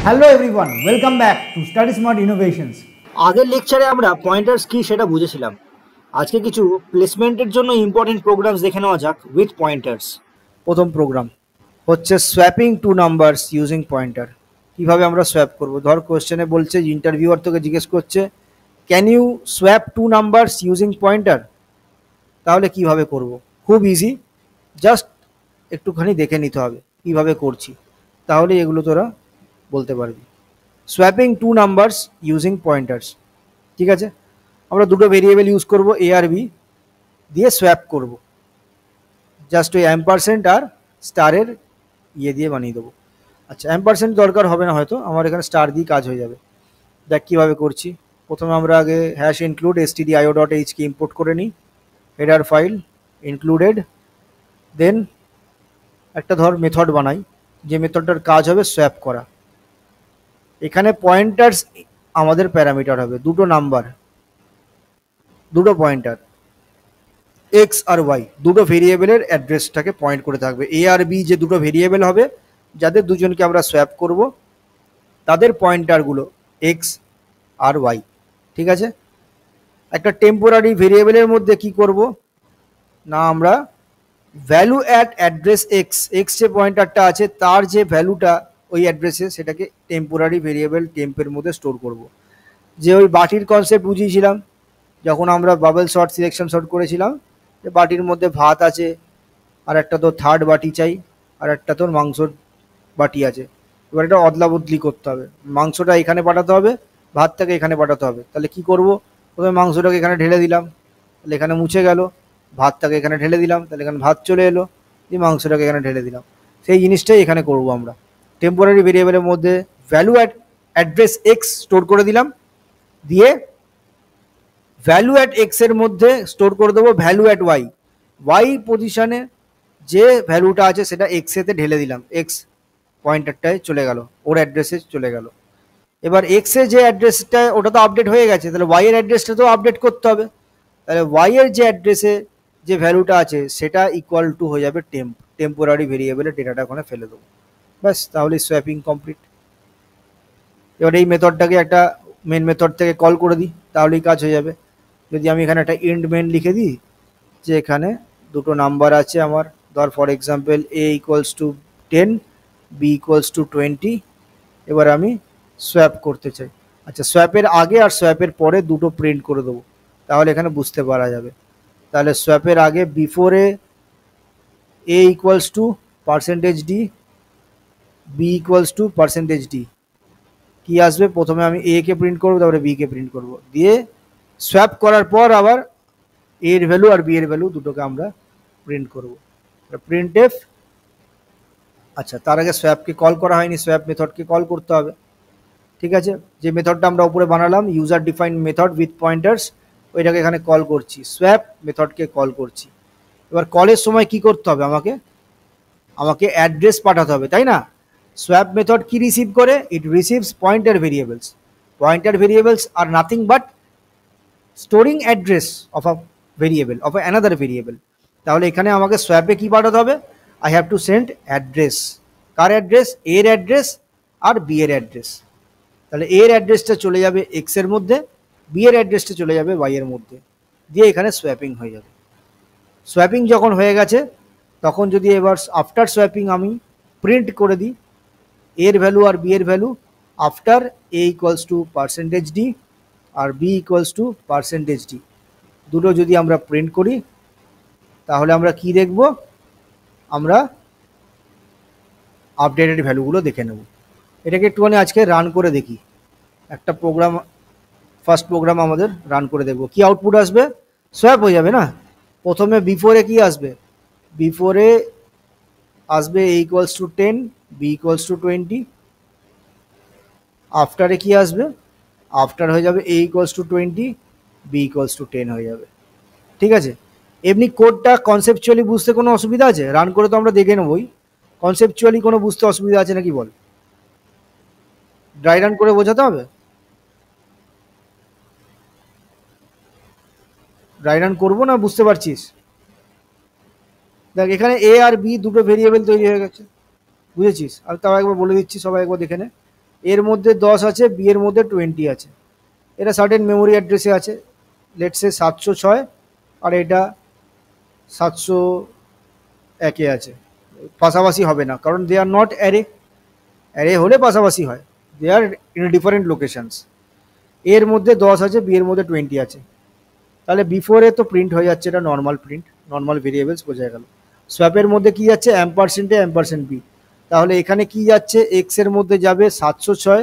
Hello everyone, welcome back to study smart innovations. আগের লেকচারে আমরা পয়েন্টার্স কি সেটা বুঝেছিলাম। আজকে কিছু প্লেসমেন্টের জন্য ইম্পর্টেন্ট প্রোগ্রামস দেখে নেওয়া যাক উইথ পয়েন্টার্স। প্রথম প্রোগ্রাম হচ্ছে swapping two numbers using pointer. কিভাবে আমরা সোয়াপ করব? ধর কোশ্চেনে বলছে, ইন্টারভিউয়ার তোকে জিজ্ঞেস করছে can you swap two numbers using pointer, তাহলে কিভাবে করব? খুব ইজি, জাস্ট একটুখানি দেখে নিতে হবে কিভাবে করছি, তাহলে এগুলো তোরা বলতে পারবি। Swapping two numbers using pointers, ঠিক আছে? আমরা দুটো ভেরিয়েবল ইউজ করব, এ আর বি দিয়ে সোয়াপ করব, জাস্ট ওই অ্যাম্পারসেন্ট আর স্টারের ইয়ে দিয়ে বানিয়ে দেবো। আচ্ছা, অ্যাম্পারসেন্ট দরকার হবে না, হয়তো আমার এখানে স্টার দিয়ে কাজ হয়ে যাবে। দেখ কীভাবে করছি। প্রথমে আমরা আগে হ্যাশ ইনক্লুড stdio.h কে ইম্পোর্ট করে নিই, হেডার ফাইল ইনক্লুডেড, দেন একটা ধর মেথড বানাই, যে মেথডটার কাজ হবে সোয়াপ করা। এখানে পয়েন্টার্স আমাদের প্যারামিটার হবে, দুটো নাম্বার, দুটো পয়েন্টার এক্স আর ওয়াই, দুটো ভেরিয়েবলের অ্যাড্রেসটাকে পয়েন্ট করে থাকবে। এ আর বি যে দুটো ভেরিয়েবল হবে, যাদের দুজনকে আমরা সোয়াপ করব, তাদের পয়েন্টারগুলো এক্স আর ওয়াই, ঠিক আছে? একটা টেম্পোরারি ভেরিয়েবলের মধ্যে কি করব না, আমরা value at address x, x যে পয়েন্টারটা আছে তার যে ভ্যালুটা ওই অ্যাড্রেসে, সেটাকে টেম্পোরারি ভেরিয়েবল টেম্পের মধ্যে স্টোর করব। যে ওই বাটির কনসেপ্ট বুঝিয়েছিলাম যখন আমরা বাবল শর্ট সিলেকশন শর্ট করেছিলাম, যে বাটির মধ্যে ভাত আছে, আর একটা তোর থার্ড বাটি চাই, আর একটা তোর মাংসর বাটি আছে। এবার এটা অদলা বদলি করতে হবে, মাংসটা এখানে পাঠাতে হবে, ভাতটাকে এখানে পাঠাতে হবে। তাহলে কি করব? প্রথমে মাংসটাকে এখানে ঢেলে দিলাম, তাহলে এখানে মুছে গেল। ভাতটাকে এখানে ঢেলে দিলাম, তাহলে এখানে ভাত চলে এলো, দিয়ে মাংসটাকে এখানে ঢেলে দিলাম। সেই জিনিসটাই এখানে করব আমরা। টেম্পোরারি ভেরিয়েবলের মধ্যে value at address x store করে দিলাম, দিয়ে ভ্যালু অ্যাট এক্স এর মধ্যে স্টোর করে দেবো ভ্যালু অ্যাট ওয়াই, ওয়াই পজিশনে যে ভ্যালুটা আছে সেটা এক্স এতে ঢেলে দিলাম, এক্স পয়েন্টারটায় চলে গেল, ওর অ্যাড্রেসে চলে গেল। এবার এক্স এর যে অ্যাড্রেসটা, ওটা তো আপডেট হয়ে গেছে, তাহলে ওয়াই এর অ্যাড্রেসটা তো আপডেট করতে হবে। তাহলে ওয়াই এর যে অ্যাড্রেসে যে ভ্যালুটা আছে সেটা ইকুয়াল টু হয়ে যাবে টেম্পোরারি ভেরিয়েবলের ডেটাটা ওখানে ফেলে দেবো, ব্যাস, তাহলে সোয়াপিং কমপ্লিট। এবার এই মেথডটাকে একটা মেন মেথড থেকে কল করে দিই, তাহলেই কাজ হয়ে যাবে। যদি আমি এখানে একটা ইন্ড মেন লিখে দিই, যে এখানে দুটো নাম্বার আছে আমার, ধর for example A equals to 10, B equals to 20, এবার আমি সোয়াপ করতে চাই। আচ্ছা, সোয়াপের আগে আর সোয়াপের পরে দুটো প্রিন্ট করে দেবো, তাহলে এখানে বুঝতে পারা যাবে। তাহলে সোয়াপের আগে বিফোরে a equals to percentage d, b equals to percentage d, কি আসবে? প্রথমে আমি এ কে প্রিন্ট করবো, তারপরে বি কে প্রিন্ট করবো, দিয়ে সোয়াপ করার পর আবার এ এর ভ্যালু আর বি এর ভ্যালু দুটোকে আমরা প্রিন্ট করব, প্রিন্ট এফ। আচ্ছা, তার আগে সোয়াপকে কল করা হয়নি, সোয়াপ মেথডকে কল করতে হবে, ঠিক আছে? যে মেথডটা আমরা উপরে বানালাম, user defined method with pointers, ওইটাকে এখানে কল করছি, সোয়াপ মেথডকে কল করছি। এবার কলের সময় কি করতে হবে? আমাকে অ্যাড্রেস পাঠাতে হবে, তাই না? সোয়াপ মেথড কি রিসিভ করে? It receives pointer variables. Pointer variables are nothing but storing address of a variable, of another variable. তাহলে এখানে আমাকে সোয়াপে কি পাঠাতে হবে? I have to send address. কার অ্যাড্রেস? এর অ্যাড্রেস আর বি এর অ্যাড্রেস। তাহলে এর অ্যাড্রেসটা চলে যাবে এক্স এর মধ্যে, বি এর অ্যাড্রেসটা চলে যাবে ওয়াই এর মধ্যে, দিয়ে এখানে সোয়াপিং হয়ে যাবে। সোয়াপিং যখন হয়ে গেছে, তখন যদি এবার আফটার সোয়াপিং আমি প্রিন্ট করে দিই এর ভ্যালু আর বি এর value after A equals to percentage D আর B equals to percentage D, দুটো যদি আমরা প্রিন্ট করি, তাহলে আমরা কি দেখব? আমরা আপডেটেড ভ্যালুগুলো দেখে নেব। এটাকে একটুখানি আজকে রান করে দেখি, একটা প্রোগ্রাম, ফার্স্ট প্রোগ্রাম আমাদের রান করে দেখব কি আউটপুট আসবে। সোয়াপ হয়ে যাবে না? প্রথমে বিফোরে কি আসবে? বিফোরে আসবে a equals to 10, B equals to 20। আফটারে কি আসবে? আফটার হয়ে যাবে a equals to 20, B equals to 10 হয়ে যাবে, ঠিক আছে? এমনি কোডটা কনসেপচুয়ালি বুঝতে কোনো অসুবিধা আছে? রান করে তো আমরা দেখে নেবই, কনসেপচুয়ালি কোনো বুঝতে অসুবিধা আছে নাকি বল? ড্রাই রান করে বোঝাতে হবে? ড্রাই রান করবো না? বুঝতে পারছিস? দেখ, এখানে এ আর বি দুটো ভেরিয়েবল তৈরি হয়ে গেছে, বুঝেছিস? আর তাও একবার বলে দিচ্ছি, সবাই একবার দেখে নে। এর মধ্যে 10 আছে, বি এর মধ্যে 20 আছে। এটা সার্টেন মেমোরি অ্যাড্রেসে আছে, লেটস সে 706, আর এটা 701-এ আছে। পাশাপাশি হবে না, কারণ দে আর নট অ্যারে। অ্যারে হলে পাশাপাশি হয়, দে আর ইন ডিফারেন্ট লোকেশনস। এর মধ্যে 10 আছে, বি এর মধ্যে 20 আছে। তাহলে বিফোরে তো প্রিন্ট হয়ে যাচ্ছে, এটা নর্মাল প্রিন্ট, নর্মাল ভেরিয়েবলস বোঝা গেল। সোয়াপের মধ্যে কি যাচ্ছে, অ্যাম্পারসেন্টে অ্যাম্পারসেন্ট বি। তাহলে এখানে কি যাচ্ছে, এক্স এর মধ্যে যাবে 706,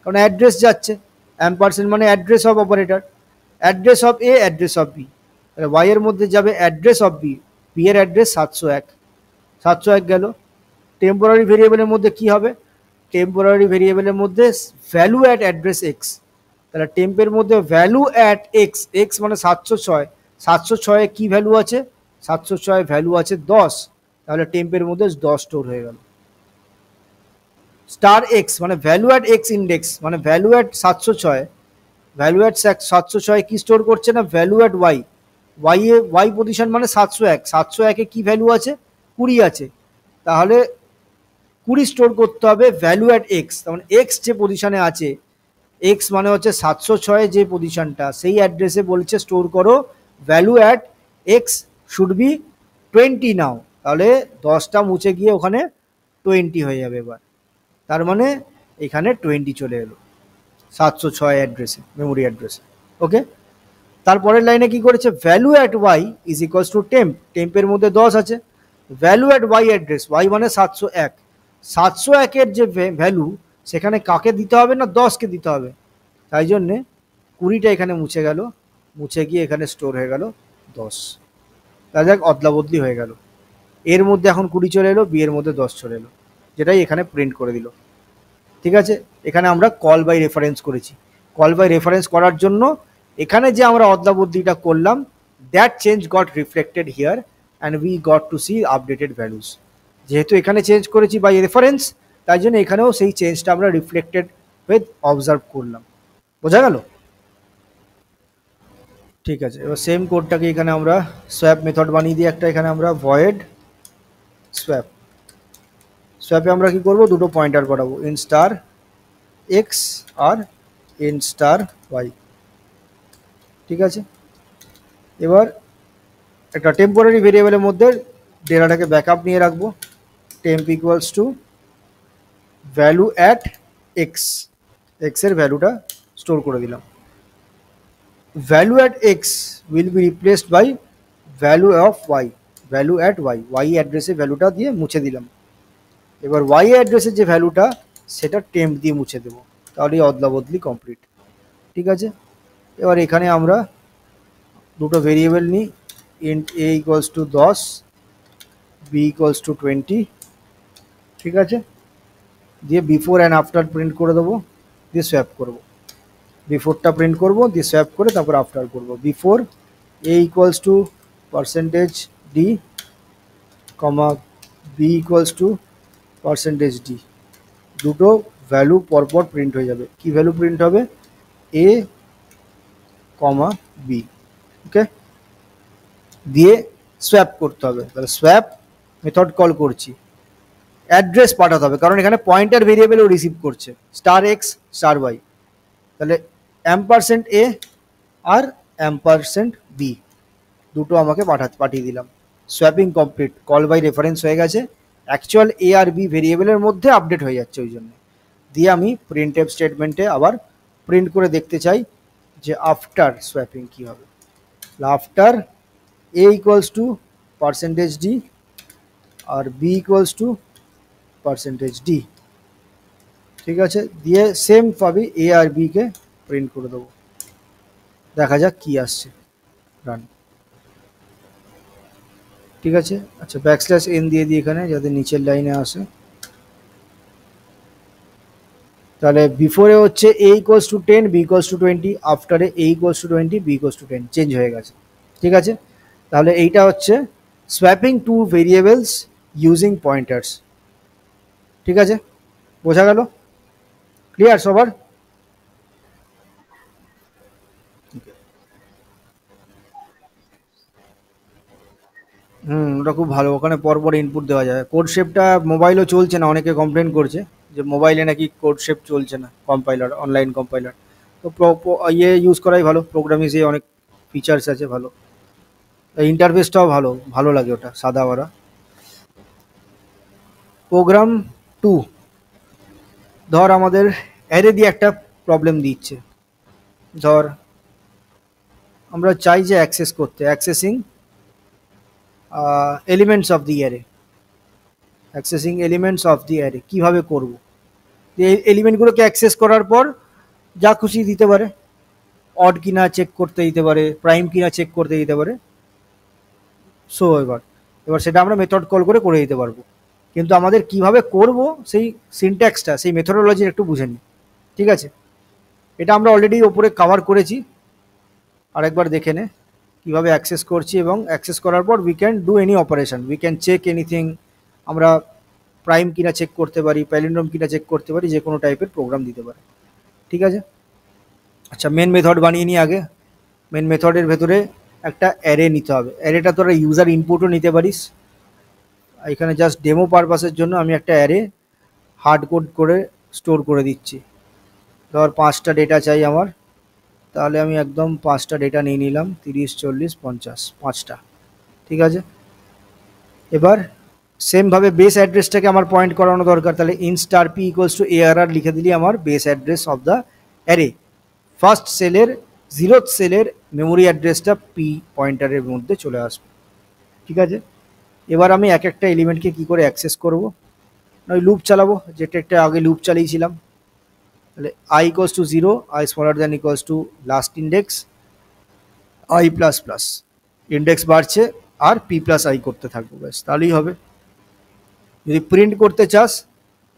কারণ অ্যাড্রেস যাচ্ছে, অ্যাম্পারসেন্ট মানে address of operator, address of A, address of B. তাহলে ওয়াই এর মধ্যে যাবে অ্যাড্রেস অফ বি, বি এর অ্যাড্রেস 701, 701 গেল। টেম্পোরারি ভেরিয়েবলের মধ্যে কি হবে, টেম্পোরারি ভেরিয়েবলের মধ্যে ভ্যালু অ্যাট অ্যাড্রেস এক্স। তাহলে টেম্পের মধ্যে ভ্যালু অ্যাট এক্স, এক্স মানে 706, 706-এ কি ভ্যালু আছে, 706-এ ভ্যালু আছে 10। তাহলে টেম্পের মধ্যে 10 স্টোর হয়ে গেল। স্টার এক্স মানে ভ্যালু অ্যাট এক্স ইন্ডেক্স, মানে ভ্যালু অ্যাট 706, ভ্যালু অ্যাট 706 কি স্টোর করছে না, value at Y. Y position মানে 701, 701-এ কি ভ্যালু আছে, 20 আছে। তাহলে 20 স্টোর করতে হবে ভ্যালু অ্যাট এক্স, তখন এক্স যে পজিশনে আছে, এক্স মানে হচ্ছে 706 যে পজিশনটা, সেই অ্যাড্রেসে বলছে স্টোর করো value at x should be 20 নাও। তাহলে 10টা মুছে গিয়ে ওখানে 20 হয়ে যাবে এবার। তার মানে এখানে 20 চলে এলো 706 অ্যাড্রেসে, মেমোরি অ্যাড্রেসে। ওকে, তারপরের লাইনে কি করেছে, value at y is equals to temp, টেম্পের মধ্যে 10 আছে, value at y address, y মানে 701, 701-এর যে ভ্যালু সেখানে কাকে দিতে হবে না, 10-কে দিতে হবে। তাই জন্যে 20টা এখানে মুছে গেল, মুছে গিয়ে এখানে স্টোর হয়ে গেল 10। তাহলে দেখ অদলা বদলি হয়ে গেল, এর মধ্যে এখন 20 চলে এলো, বি এর মধ্যে 10 চলে এলো, যেটাই এখানে প্রিন্ট করে দিল। ঠিক আছে, এখানে আমরা কল বাই রেফারেন্স করেছি। কল বাই রেফারেন্স করার জন্য এখানে যে আমরা অদলা বদলিটা করলাম, that change got reflected here and we got to see updated values. যেহেতু এখানে চেঞ্জ করেছি বাই রেফারেন্স, তাই জন্য এখানেও সেই চেঞ্জটা আমরা রিফ্লেক্টেড উইথ অবজার্ভ করলাম। বোঝা গেল? ঠিক আছে, এবার সেম কোডটাকে এখানে আমরা সোয়াপ মেথড বানিয়ে দিই একটা। এখানে আমরা ভয়েড সোয়াপ, সোয়াপে আমরা কি করব, দুটো পয়েন্টার পাঠাবো, ইন স্টার এক্স আর ইন স্টার ওয়াই। ঠিক আছে, এবার একটা টেম্পোরারি ভেরিয়েবলের মধ্যে ডেটাটাকে ব্যাকআপ নিয়ে রাখবো, temp equals to value at X, এক্সের ভ্যালুটা স্টোর করে দিলাম। Value at X will be replaced by value of Y, value at Y, Y অ্যাড্রেসে ভ্যালুটা দিয়ে মুছে দিলাম। এবার ওয়াই অ্যাড্রেসের যে ভ্যালুটা সেটা টেম্প দিয়ে মুছে দেবো, তাহলে অদলা বদলি কমপ্লিট। ঠিক আছে, এবার এখানে আমরা দুটো ভেরিয়েবল নিই, int A equals to 10, B equals to 20। ঠিক আছে, দিয়ে বিফোর অ্যান্ড আফটার প্রিন্ট করে দেবো, দিয়ে সোয়াপ করবো। বিফোরটা প্রিন্ট করবো, দিয়ে সোয়াপ করে তারপর আফটার করবো। Before A equals to percentage D, comma B equals to percentage D, দুটো ভ্যালু পরপর প্রিন্ট হয়ে যাবে। কি ভ্যালু প্রিন্ট হবে, এ কমা বি। ওকে, দিয়ে সোয়াপ করতে হবে। তাহলে সোয়াপ মেথড কল করছি, অ্যাড্রেস পাঠাতে হবে, কারণ এখানে পয়েন্টার ভেরিয়েবলও রিসিভ করছে, স্টার এক্স স্টার ওয়াই। তাহলে অ্যাম্পারসেন্ট এ আর অ্যাম্পারসেন্ট বি দুটো আমাকে পাঠিয়ে দিলাম। Swapping complete, call by reference হয়ে গেছে, অ্যাকচুয়াল এ আর বি ভেরিয়েবলের মধ্যে আপডেট হয়ে যাচ্ছে ওই জন্য। দিয়ে আমি প্রিন্ট এফ স্টেটমেন্টে আবার প্রিন্ট করে দেখতে চাই যে আফটার সোয়াপিং কী হবে। After A equals to percentage D আর B equals to percentage D. ঠিক আছে, দিয়ে সেম পাবি এ আর বিকে প্রিন্ট করে দেবো, দেখা যাক কি আসছে। রান। ঠিক আছে, আচ্ছা ব্যাকস্ল্যাশ এন দিয়ে দিই এখানে যাতে নিচের লাইনে আসে। তাহলে বিফোরে হচ্ছে A equals to 10, B equals to 20, আফটারে A equals to 20, B equals to 10 change হয়ে গেছে। ঠিক আছে, তাহলে এইটা হচ্ছে swapping two variables using pointers. ঠিক আছে, বোঝা গেল? ক্লিয়ার সবার? ওটা খুব ভালো, ওখানে পরপর ইনপুট দেওয়া যায়। কোড শেপটা মোবাইলও চলছে না, অনেকে কমপ্লেন করছে যে মোবাইলে নাকি কোড শেপ চলছে না, কম্পাইলার, অনলাইন কম্পাইলার। তো ইয়ে ইউজ করাই ভালো, প্রোগ্রাম ইজে অনেক ফিচার্স আছে ভালো, ইন্টারফেসটাও ভালো, ভালো লাগে ওটা সাদা ওরা। প্রোগ্রাম 2, ধর আমাদের অ্যারে দিয়ে একটা প্রবলেম দিচ্ছে। ধর আমরা চাই যে অ্যাক্সেস করতে, accessing elements of the array, accessing elements of the array কীভাবে করবো? এই এলিমেন্টগুলোকে অ্যাক্সেস করার পর যা খুশি দিতে পারে, অড কিনা চেক করতে দিতে পারে, প্রাইম কিনা চেক করতে দিতে পারে। সো এবার সেটা আমরা মেথড কল করে করে দিতে পারবো, কিন্তু আমাদের কিভাবে করব সেই সিনট্যাক্সটা, সেই মেথডোলজি একটু বুঝে নিই, ঠিক আছে? এটা আমরা অলরেডি ওপরে কভার করেছি, আরেকবার দেখে নে কীভাবে অ্যাক্সেস করছি, এবং অ্যাক্সেস করার পর we can do any operation, we can check anything. আমরা প্রাইম কিনা চেক করতে পারি, প্যালিন্ড্রোম কিনা চেক করতে পারি, যে কোনো টাইপের প্রোগ্রাম দিতে পারে, ঠিক আছে? আচ্ছা, মেন মেথড বানিয়ে নিই আগে। মেন মেথডের ভেতরে একটা অ্যারে নিতে হবে। অ্যারেটা তোরা ইউজার ইনপুটও নিতে পারিস। এখানে জাস্ট ডেমো পারপাসের জন্য আমি একটা অ্যারে হার্ড কোড করে স্টোর করে দিচ্ছি। ধর 5টা ডেটা চাই আমার, তাহলে আমি একদম 5টা ডেটা নিয়ে নিলাম, 30, 40, 50, 5টা, ঠিক আছে? এবার সেমভাবে বেস অ্যাড্রেসটাকে আমার পয়েন্ট করানো দরকার, তাহলে in star P equals two ARR লিখে দিলি আমার base address of the array. First সেলের 0th সেলের মেমোরি অ্যাড্রেসটা পি পয়েন্টারের মধ্যে চলে আসবে, ঠিক আছে? এবার আমি এক একটা এলিমেন্টকে কী করে অ্যাক্সেস করব, ওই লুপ চালাবো, যেটা একটা আগে লুপ চালিয়েছিলাম। তাহলে I equals to 0, I smaller than equals to last index, I plus plus, index বাড়ছে আর P প্লাস I করতে থাকবো, ব্যাস তাহলেই হবে। যদি প্রিন্ট করতে চাস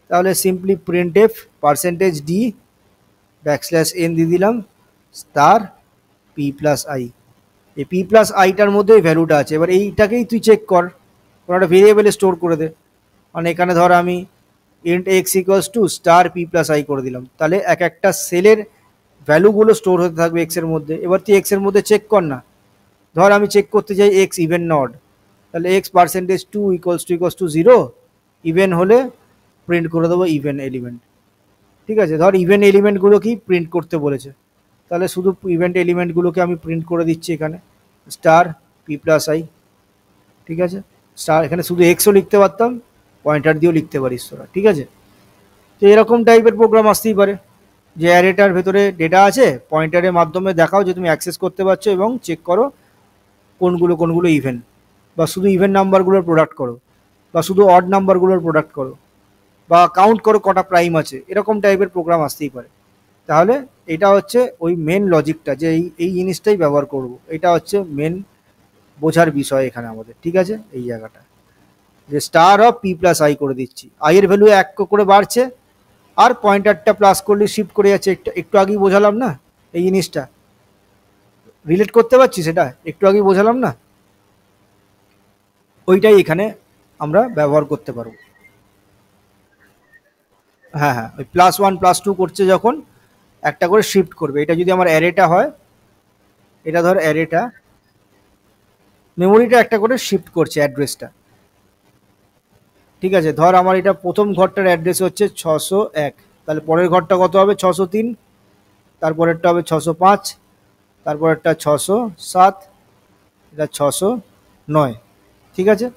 তাহলে simply print F %d \n দিয়ে দিলাম স্টার P প্লাস I। এই P প্লাস আইটার মধ্যে এই ভ্যালুটা আছে, এবার এইটাকেই তুই চেক কর, কোনো একটা ভেরিয়েবলে স্টোর করে দে। মানে এখানে ধর আমি int x equals to star P plus I করে দিলাম, তাহলে এক একটা সেলের ভ্যালুগুলো স্টোর হতে থাকবে এক্সের মধ্যে। এবার তুই এক্সের মধ্যে চেক কর না, ধর আমি চেক করতে চাই এক্স ইভেন নট, তাহলে x %2 ইকুয়ালস টু 0, ইভেন হলে প্রিন্ট করে দেবো ইভেন এলিমেন্ট, ঠিক আছে? ধর ইভেন এলিমেন্টগুলোকেই প্রিন্ট করতে বলেছে, তাহলে শুধু ইভেন্ট এলিমেন্টগুলোকে আমি প্রিন্ট করে দিচ্ছি এখানে স্টার P প্লাস I, ঠিক আছে? স্টার, এখানে শুধু এক্সও লিখতে পারতাম, পয়েন্টার দিয়েও লিখতে পারিস তোরা, ঠিক আছে? তো এরকম টাইপের প্রোগ্রাম আসতেই পারে যে অ্যারেটার ভেতরে ডেটা আছে, পয়েন্টারের মাধ্যমে দেখাও যে তুমি অ্যাক্সেস করতে পারছো, এবং চেক করো কোনগুলো ইভেন, বা শুধু ইভেন নাম্বারগুলোর প্রোডাক্ট করো, বা শুধু অড নাম্বারগুলোর প্রোডাক্ট করো, বা কাউন্ট করো কটা প্রাইম আছে, এরকম টাইপের প্রোগ্রাম আসতেই পারে। তাহলে এটা হচ্ছে ওই মেন লজিকটা, যে এই জিনিসটাই ব্যবহার করব, এটা হচ্ছে মেন বোঝার বিষয় এখানে আমাদের, ঠিক আছে? এই জায়গাটা যে star of P plus I করে দিচ্ছি, I এর ভ্যালু 1 করে বাড়ছে, আর পয়েন্টারটা প্লাস করলে শিফট করে যাচ্ছে। একটু আগেই বোঝালাম না এই জিনিসটা, রিলেট করতে পারছি, সেটা একটু আগেই বোঝালাম না, ওইটাই এখানে আমরা ব্যবহার করতে পারবো। হ্যাঁ হ্যাঁ, ওই +1 +2 করছে যখন একটা করে শিফট করবে। এটা যদি আমার অ্যারেটা হয়, এটা ধর অ্যারেটা, মেমোরিটা একটা করে শিফট করছে অ্যাড্রেসটা, ঠিক আছে? ধর আমার এটা প্রথম ঘরটার অ্যাড্রেস হচ্ছে 601, তাহলে পরের ঘরটা কত হবে? 603, তারপরেরটা হবে 605, তারপরেরটা 607, এটা 609, ঠিক আছে?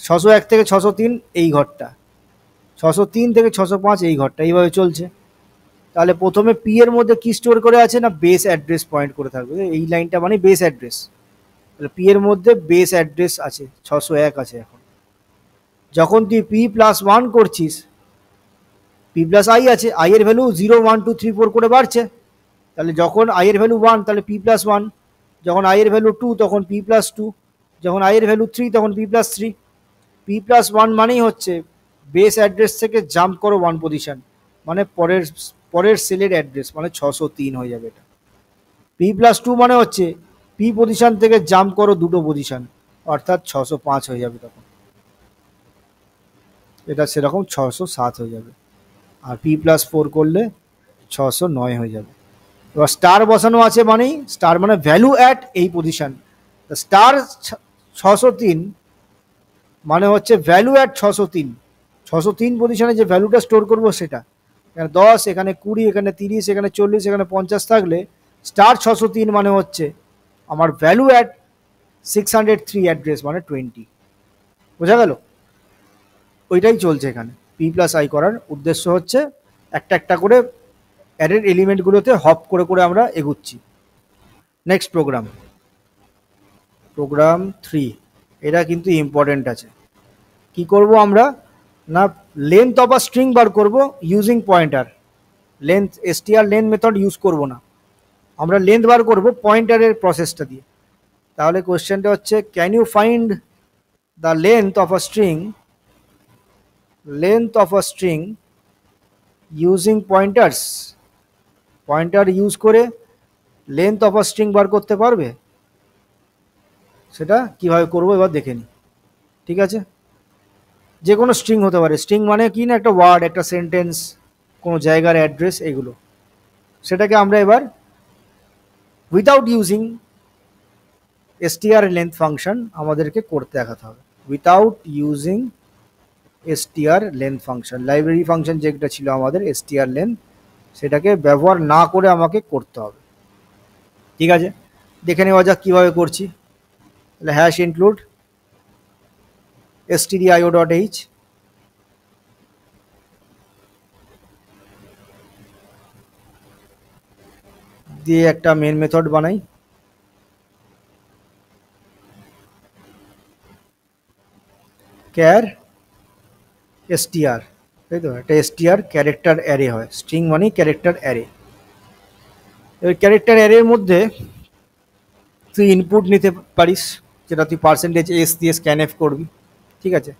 601 থেকে 603 এই ঘরটা, 603 থেকে 605 এই ঘরটা, এইভাবে চলছে। তাহলে প্রথমে পি এর মধ্যে কি স্টোর করে আছে না, বেস অ্যাড্রেস পয়েন্ট করে থাকবে, এই লাইনটা মানে বেস অ্যাড্রেস। তাহলে পি এর মধ্যে বেস অ্যাড্রেস আছে 601 আছে। এখন যখন তুই P প্লাস 1 করছিস, P প্লাস I আছে, I এর ভ্যালু 0 1 2 3 4 করে বাড়ছে, তাহলে যখন I এর ভ্যালু 1 তাহলে P প্লাস 1, যখন I এর ভ্যালু 2 তখন P প্লাস 2, যখন I এর ভ্যালু 3 তখন P প্লাস 3। P প্লাস 1 মানেই হচ্ছে বেস অ্যাড্রেস থেকে জাম্প করো 1 পজিশন, মানে পরের সেলের অ্যাড্রেস, মানে 603 হয়ে যাবে এটা। P প্লাস 2 মানে হচ্ছে P পজিশন থেকে জাম্প করো 2টো পজিশন, অর্থাৎ 605 হয়ে যাবে তখন, এটা সেরকম 607 হয়ে যাবে। আর P প্লাস 4 করলে 609 হয়ে যাবে। এবার স্টার বসানো আছে, মানেই স্টার মানে ভ্যালু অ্যাট এই পজিশন, স্টার 603 মানে হচ্ছে ভ্যালু অ্যাট 603, 603 পজিশনে যে ভ্যালুটা স্টোর করবো সেটা। এখানে 10, এখানে 20, এখানে 30, এখানে 40, এখানে 50 থাকলে স্টার 603 মানে হচ্ছে আমার ভ্যালু অ্যাড 603 অ্যাড্রেস মানে 20। বোঝা গেল? ওইটাই চলছে এখানে। পি প্লাস আই করার উদ্দেশ্য হচ্ছে একটা একটা করে অ্যারের এলিমেন্টগুলোতে হপ করে করে আমরা এগুচ্ছি। নেক্সট প্রোগ্রাম 3, এটা কিন্তু ইম্পর্টেন্ট আছে। কি করব আমরা না লেন্থ অফ আ স্ট্রিং বার করব using pointer. Length str length method use করব না, আমরা লেন্থ বার করব পয়েন্টারের প্রসেসটা দিয়ে। তাহলে কোশ্চেনটা হচ্ছে can you find the length of a string using pointers. Pointer use করে লেন্থ অফ আ স্ট্রিং বার করতে পারবে? সেটা কিভাবে করব এবার দেখে নিই। ঠিক আছে, যে কোনো স্ট্রিং হতে পারে। স্ট্রিং মানে কি না, একটা ওয়ার্ড, একটা সেন্টেন্স, কোনো জায়গার অ্যাড্রেস, এগুলো। সেটাকে আমরা এবার without using str length function আমাদেরকে করতে দেখাতে হবে। Without using str length function, library function যেটা ছিল আমাদের str লেন্থ, সেটাকে ব্যবহার না করে আমাকে করতে হবে। ঠিক আছে, দেখে নেওয়া যাক কীভাবে করছি। তাহলে হ্যাশ ইনক্লুড stdio.h, দিয়ে একটা মেন মেথড বানাই। ক্যার str, তাই তো, একটা str ক্যারেক্টার অ্যারে হয়। স্ট্রিং মানে ক্যারেক্টার অ্যারে। এবার ক্যারেক্টার অ্যারের মধ্যে তুই ইনপুট নিতে পারিস, যেটা তুই %s দিয়ে স্ক্যানএফ করবি। ঠিক আছে,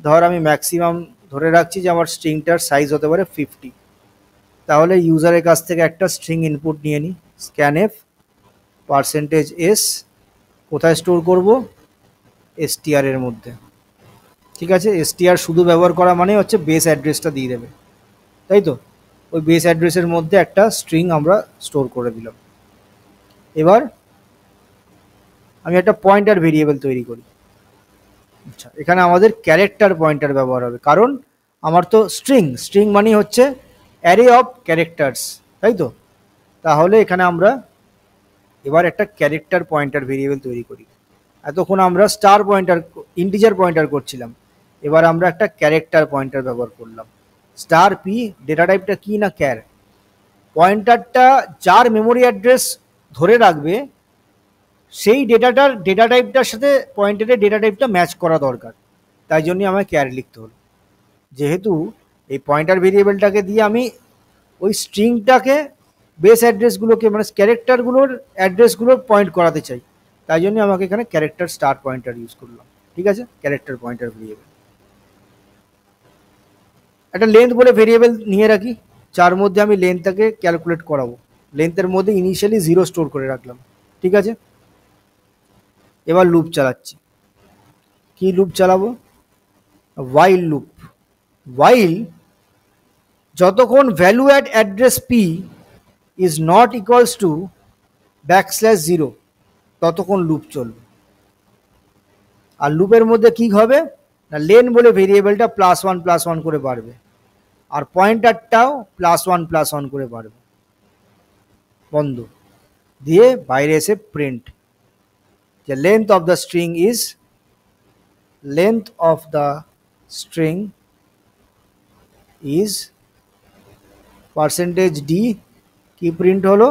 ধর আমি ম্যাক্সিমাম ধরে রাখছি যে আমার স্ট্রিংটার সাইজ হতে পারে 50। তাহলে ইউজারের কাছ থেকে একটা স্ট্রিং ইনপুট নিয়ে নিই, স্ক্যানএফ %s, কোথায় স্টোর করব? str এর মধ্যে। ঠিক আছে, str শুধু ব্যবহার করা মানে হচ্ছে বেস অ্যাড্রেসটা দিয়ে দেবে, তাই তো। ওই বেস অ্যাড্রেসের মধ্যে একটা স্ট্রিং আমরা স্টোর করে দিলাম। এবার আমি একটা পয়েন্টার ভেরিয়েবল তৈরি করি। আচ্ছা, এখানে আমাদের ক্যারেক্টার পয়েন্টার ব্যবহার হবে, কারণ আমার তো স্ট্রিং মানে হচ্ছে অ্যারে অফ ক্যারেক্টার্স, তাই তো। তাহলে এখানে আমরা এবার একটা ক্যারেক্টার পয়েন্টার ভেরিয়েবল তৈরি করি। এতক্ষণ আমরা স্টার পয়েন্টার, ইন্টিজার পয়েন্টার করছিলাম, এবার আমরা একটা ক্যারেক্টার পয়েন্টার ব্যবহার করলাম। স্টার পি, ডেটা টাইপটা কি না ক্যার। পয়েন্টারটা যার মেমোরি অ্যাড্রেস ধরে রাখবে সেই ডেটা টাইপটার সাথে পয়েন্টারের ডেটা টাইপটা ম্যাচ করা দরকার, তাই জন্যই আমায় ক্যার লিখতে হলো। যেহেতু এই পয়েন্টার ভেরিয়েবলটাকে দিয়ে আমি ওই স্ট্রিংটাকে বেস অ্যাড্রেসগুলোকে মানে ক্যারেক্টারগুলোর অ্যাড্রেসগুলো পয়েন্ট করাতে চাই, তাই জন্য আমাকে এখানে ক্যারেক্টার স্টার পয়েন্টার ইউজ করলাম। ঠিক আছে, ক্যারেক্টার পয়েন্টার ভেরিয়েবল। একটা লেন্থ বলে ভেরিয়েবল নিয়ে রাখি, যার মধ্যে আমি লেন্থটাকে ক্যালকুলেট করাবো। লেন্থের মধ্যে ইনিশিয়ালি 0 স্টোর করে রাখলাম। ঠিক আছে, এবার লুপ চালাচ্ছি। কি লুপ চালাবো? while loop. while যতক্ষণ value at address P is not equals to \0 ততক্ষণ লুপ চলবে। আর লুপের মধ্যে কি হবে না, লেন বলে ভেরিয়েবলটা +1 করে বাড়বে, আর পয়েন্টারটাও +1 করে বাড়বে। বন্ধ দিয়ে বাইরে এসে প্রিন্ট যে length of the string is %d, কি প্রিন্ট হলো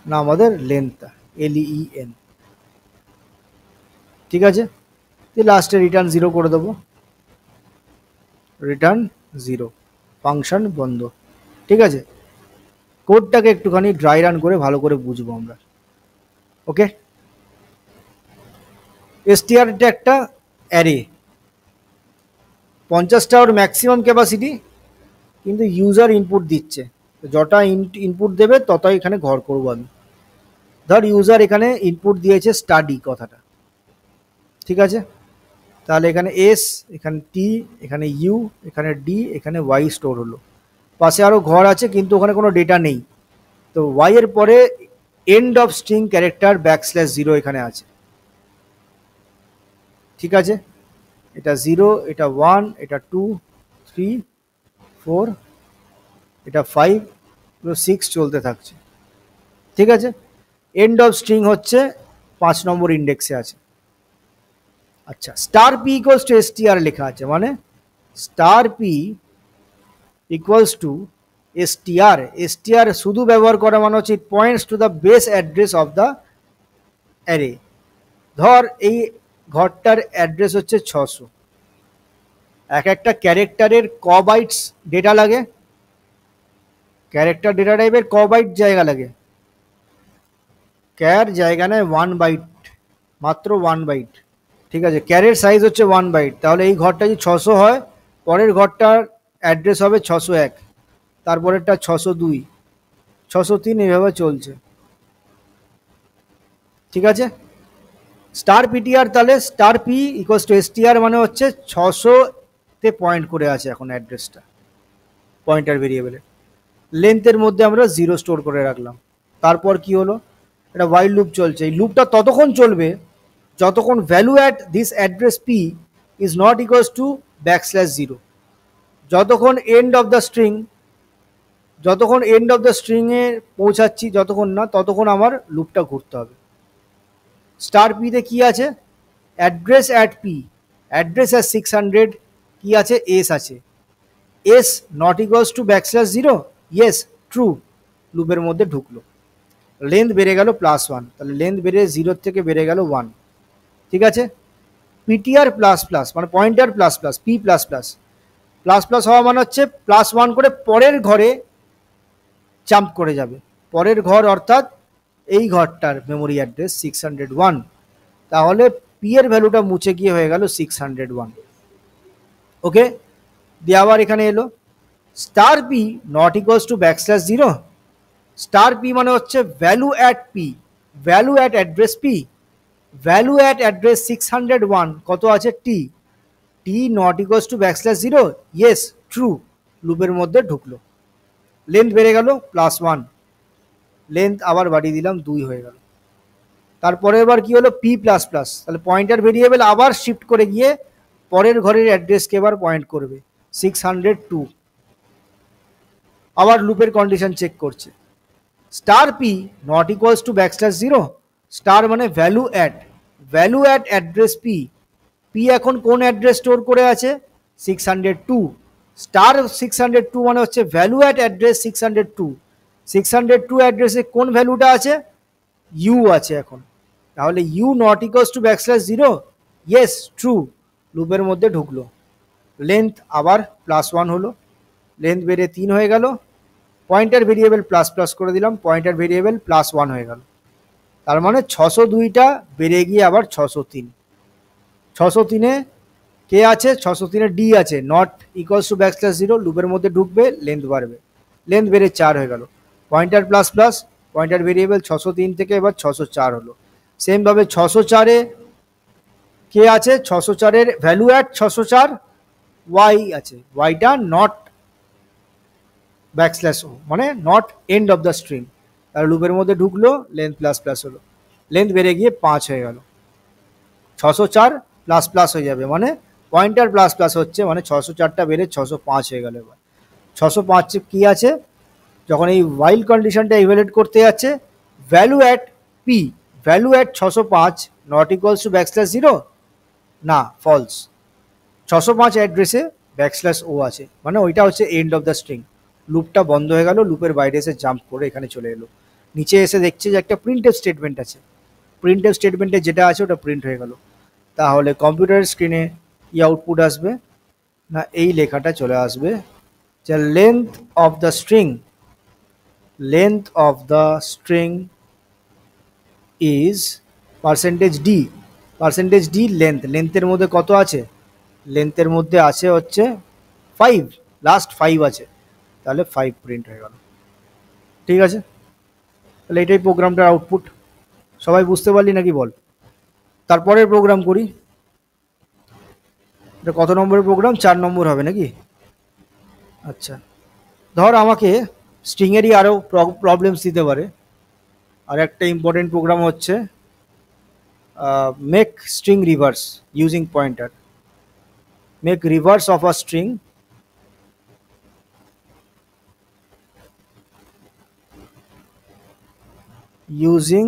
না আমাদের লেন্থটা LEN। ঠিক আছে, লাস্টে রিটার্ন 0 করে দেবো, রিটার্ন 0, ফাংশন বন্ধ। ঠিক আছে, কোডটাকে একটুখানি ড্রাই রান করে ভালো করে বুঝবো আমরা। ওকে, str-টা একটা অ্যারে, 50টা ওর ম্যাক্সিমাম ক্যাপাসিটি, কিন্তু ইউজার ইনপুট দিচ্ছে, যটা ইনপুট দেবে ততই এখানে ঘর করবো আমি। ধর ইউজার এখানে ইনপুট দিয়েছে স্টাডি কথাটা। ঠিক আছে, তাহলে এখানে এস, এখানে টি, এখানে ইউ, এখানে ডি, এখানে ওয়াই স্টোর হলো। পাশে আরও ঘর আছে কিন্তু ওখানে কোনো ডেটা নেই, তো ওয়াই এর পরে এন্ড অফ স্ট্রিং ক্যারেক্টার \0 এখানে আছে। ঠিক আছে, এটা 0, এটা 1, এটা 2, 3, 4, এটা 5 পুরো 6 চলতে থাকছে, ঠিক আছে। এন্ড অফ স্ট্রিং হচ্ছে 5 নম্বর ইন্ডেক্সে আছে। আচ্ছা, star P equals to STR লেখা আছে, মানে star P equals to STR. STR শুধু ব্যবহার করা মানে হচ্ছে it points to the base address of the array. ধর এই ঘরটার অ্যাড্রেস হচ্ছে 600, এক একটা ক্যারেক্টারের ক বাইটস ডেটা লাগে, ক্যারেক্টার ডেটা টাইপের ক বাইট জায়গা লাগে, ক্যার জায়গা নেয় 1 বাইট, মাত্র 1 বাইট, ঠিক আছে। ক্যারের সাইজ হচ্ছে 1 বাইট, তাহলে এই ঘরটা যদি 600 হয়, পরের ঘরটার অ্যাড্রেস হবে 601, তারপরেরটা 602, 603, এইভাবে চলছে, ঠিক আছে। স্টার পিটিআর, তাহলে star P equals to STR মানে হচ্ছে 600-তে পয়েন্ট করে আছে এখন অ্যাড্রেসটা পয়েন্টার ভেরিয়েবলে। লেন্থের মধ্যে আমরা 0 স্টোর করে রাখলাম। তারপর কি হলো, এটা ওয়াইল লুপ চলছে। এই লুপটা ততক্ষণ চলবে যতক্ষণ value at this address P is not equals to \0। যতক্ষণ এন্ড অফ দ্য স্ট্রিং, যতক্ষণ এন্ড অফ দ্য স্ট্রিংয়ে পৌঁছাচ্ছি যতক্ষণ না, ততক্ষণ আমার লুপটা ঘুরতে হবে। স্টার পিতে কি আছে, address at P, address at 600, কি আছে, এস আছে, S not equals to \0, yes true, লুপের মধ্যে ঢুকলো। লেন্থ বেড়ে গেল +1, তাহলে লেন্থ বেড়ে 0 থেকে বেড়ে গেল 1, ঠিক আছে। পিটিআর প্লাস প্লাস মানে pointer plus plus, P plus plus, plus plus হওয়া মানে হচ্ছে +1 করে পরের ঘরে জাম্প করে যাবে। পরের ঘর অর্থাৎ এই ঘরটার মেমোরি অ্যাড্রেস 601, তাহলে পি এর ভ্যালুটা মুছে গিয়ে হয়ে গেল 601, ওকে। দিয়ে আবার এখানে এলো star P not equals to \0। Star P মানে হচ্ছে value at P, value at address P, value at address 601 কত আছে, T, T not equals to \0, yes true, লুপের মধ্যে ঢুকলো। লেন্থ বেড়ে গেল +1, লেন্থ আবার বাড়িয়ে দিলাম 2 হয়ে গেল। তারপরে এবার কি হলো, পি প্লাস প্লাস, তাহলে পয়েন্টার ভেরিয়েবল আবার শিফট করে গিয়ে পরের ঘরের অ্যাড্রেসকে এবার পয়েন্ট করবে 602, আবার লুপের কন্ডিশন চেক করছে। Star P not equals to \0, star মানে value at, value at address P, P এখন কোন অ্যাড্রেস স্টোর করে আছে, 602, স্টার 602 মানে হচ্ছে ভ্যালু অ্যাট অ্যাড্রেস 602, 602 অ্যাড্রেসে কোন ভ্যালুটা আছে, ইউ আছে এখন, তাহলে U not equals to \0, yes true, লুপের মধ্যে ঢুকলো। লেন্থ আবার +1 হলো, লেন্থ বেড়ে 3 হয়ে গেল, পয়েন্টার ভেরিয়েবল প্লাস প্লাস করে দিলাম, পয়েন্টার ভেরিয়েবল +1 হয়ে গেল, তার মানে 602টা বেড়ে গিয়ে আবার 603, 603-এ কে আছে, 603-এ ডি আছে, নট ইকুয়ালস টু \0, লুপের মধ্যে ঢুকবে, লেন্থ বাড়বে, লেন্থ বেড়ে 4 হয়ে গেল, pointer plus plus, pointer variable 603 থেকে এবার 604 হলো। সেমভাবে 604-এ কে আছে, 604-এর ভ্যালু অ্যাট 604 ওয়াই আছে, ওয়াইটা নট \o মানে not end of the string, তার লুপের মধ্যে ঢুকলো, লেন্থ প্লাস প্লাস হলো, লেন্থ বেড়ে গিয়ে 5 হয়ে গেল, 604 প্লাস প্লাস হয়ে যাবে, মানে পয়েন্টার প্লাস প্লাস হচ্ছে, মানে 604টা বেড়ে 605 হয়ে গেল। এবার 605 কি আছে, যখন এই ওয়াইল কন্ডিশনটা ইভ্যালুয়েট করতে যাচ্ছে, value at P, value at 605 not equals to \0, না ফলস, 605 অ্যাড্রেসে \o আছে, মানে ওইটা হচ্ছে এন্ড অফ দ্য স্ট্রিং, লুপটা বন্ধ হয়ে গেল, লুপের বাইরে এসে জাম্প করে এখানে চলে এলো, নিচে এসে দেখছে যে একটা প্রিন্টএফ স্টেটমেন্ট আছে, প্রিন্টএফ স্টেটমেন্টে যেটা আছে ওটা প্রিন্ট হয়ে গেল। তাহলে কম্পিউটারের স্ক্রিনে কি আউটপুট আসবে, না এই লেখাটা চলে আসবে যে length of the string, length of the string is %d, %d length, লেন্থের মধ্যে কত আছে, লেন্থের মধ্যে আছে হচ্ছে 5, লাস্ট 5 আছে, তাহলে 5 প্রিন্ট হয়ে গেল, ঠিক আছে। তাহলে এটাই প্রোগ্রামটার আউটপুট, সবাই বুঝতে পারলি নাকি বল। তারপরের প্রোগ্রাম করি, এটা কত নম্বরের প্রোগ্রাম, 4 নম্বর হবে নাকি। আচ্ছা, ধর আমাকে স্ট্রিংয়েরই আরও প্রবলেমস দিতে পারে, আর একটা ইম্পর্টেন্ট প্রোগ্রাম হচ্ছে make string reverse using pointer, make reverse of a string using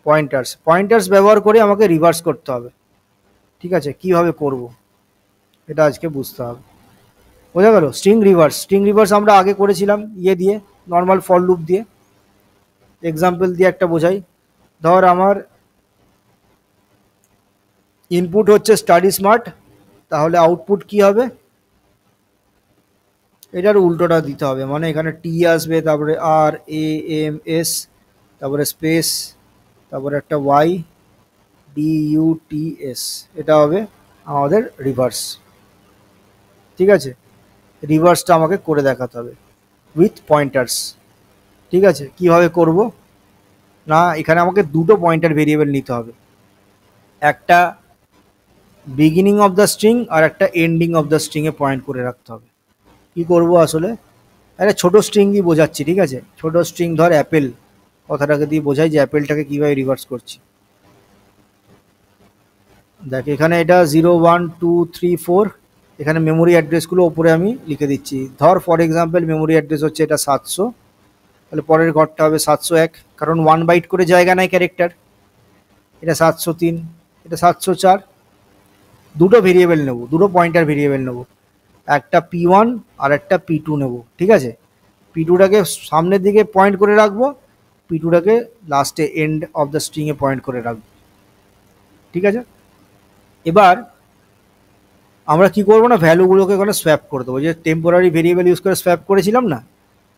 pointers, pointers ব্যবহার করে আমাকে রিভার্স করতে হবে। ঠিক আছে, কিভাবে করব এটা আজকে বুঝতে হবে। বোঝা গেল? স্ট্রিং রিভার্স, স্ট্রিং রিভার্স আমরা আগে করেছিলাম ইয়ে দিয়ে, নর্মাল ফর লুপ দিয়ে। এক্সাম্পল দিয়ে একটা বোঝাই। ধর আমার ইনপুট হচ্ছে স্টাডি স্মার্ট, তাহলে আউটপুট কি হবে? এটার উল্টোটা দিতে হবে, মানে এখানে টি আসবে, তারপরে আর এ এম এস, তারপরে স্পেস, তারপরে একটা Y D U T S, এটা হবে আমাদের রিভার্স। ঠিক আছে, রিভার্সটা আমাকে করে দেখাতে হবে উইথ পয়েন্টার্স। ঠিক আছে, কিভাবে করব না, এখানে আমাকে দুটো পয়েন্টার ভেরিয়েবল নিতে হবে, একটা বিগিনিং অফ দ্য স্ট্রিং আর একটা এন্ডিং অফ দ্য স্ট্রিংয়ে পয়েন্ট করে রাখতে হবে। কি করব আসলে, একটা ছোটো স্ট্রিং দিয়ে বোঝাচ্ছি। ঠিক আছে, ছোটো স্ট্রিং ধর অ্যাপেল, কথাটাকে দিয়ে বোঝাই যে অ্যাপেলটাকে কীভাবে রিভার্স করছি। দেখ এখানে এটা 0 1 2 3 4, এখানে মেমোরি অ্যাড্রেসগুলো ওপরে আমি লিখে দিচ্ছি। ধর ফর এক্সাম্পল মেমোরি অ্যাড্রেস হচ্ছে এটা 700, তাহলে পরের ঘরটা হবে 701, কারণ 1 বাইট করে জায়গা নেয় ক্যারেক্টার। এটা 703, এটা 704। দুটো ভেরিয়েবল নেব, দুটো পয়েন্টার ভেরিয়েবল নেব, একটা P1 আর একটা P2 নেব। ঠিক আছে, P2টাকে সামনের দিকে পয়েন্ট করে রাখবো, P2টাকে লাস্টে এন্ড অফ দ্য স্ট্রিংয়ে পয়েন্ট করে রাখবো। ঠিক আছে, এবার আমরা কি করবো না, ভ্যালুগুলোকে এখানে সোয়াপ করে দেবো, যে টেম্পোরারি ভেরিয়েবল ইউজ করে সোয়াপ করেছিলাম না,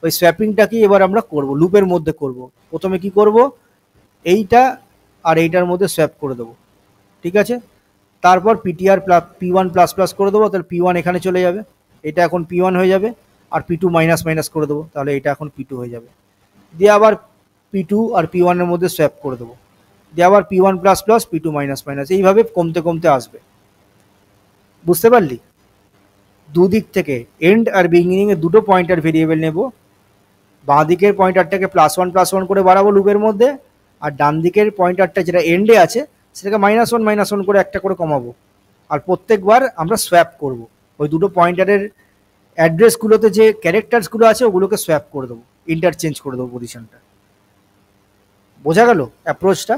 ওই সোয়াপিংটাকে এবার আমরা করব, লুপের মধ্যে করব। প্রথমে কি করব, এইটা আর এইটার মধ্যে সোয়াপ করে দেবো। ঠিক আছে, তারপর পিটিআর P1 প্লাস প্লাস করে দেবো, তাহলে P1 এখানে চলে যাবে, এটা এখন P1 হয়ে যাবে, আর P2 মাইনাস মাইনাস করে দেবো, তাহলে এটা এখন P2 হয়ে যাবে। দিয়ে আবার P2 আর P1 এর মধ্যে সোয়াপ করে দেবো, দিয়ে আবার P1 plus plus P2 minus minus, এইভাবে কমতে কমতে আসবে। বুঝতে পারলি? দুদিক থেকে এন্ড আর বিগিনিং এ দুটো পয়েন্টার ভেরিয়েবল নেব, বাঁ দিকের পয়েন্টারটাকে +1 করে বাড়াবো লুপের মধ্যে, আর ডান দিকের পয়েন্টারটা যেটা এন্ডে আছে সেটাকে -1 করে একটা করে কমাবো, আর প্রত্যেকবার আমরা সোয়াপ করব, ওই দুটো পয়েন্টারের অ্যাড্রেসগুলোতে যে ক্যারেক্টার্সগুলো আছে ওগুলোকে সোয়াপ করে দেবো, ইন্টারচেঞ্জ করে দেবো পজিশনটা। বোঝা গেল অ্যাপ্রোচটা?